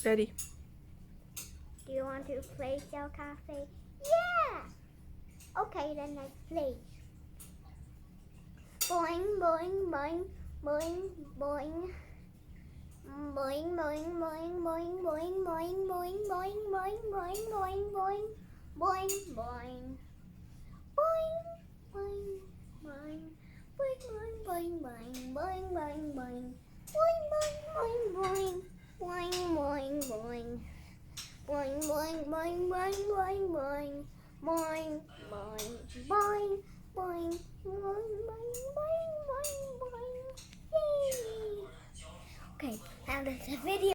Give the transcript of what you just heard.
Ready. Do you want to play Shell Cafe? Yeah! Okay, then let's play. Boing, boing, boing, boing, boing. Boing, boing, boing, boing, boing, boing, boing, boing, boing, boing, boing, boing, boing, boing. Boing, boing, boing, boing, boing, boing, boing, boing, boing. Boing, boing, boing, boing, boing, boing, boing. Boing, boing, boing, boing, boing, boing. Boing, boing, boing, boing, boing, boing, boing, boing, boing. Yay! Okay, now there's a video.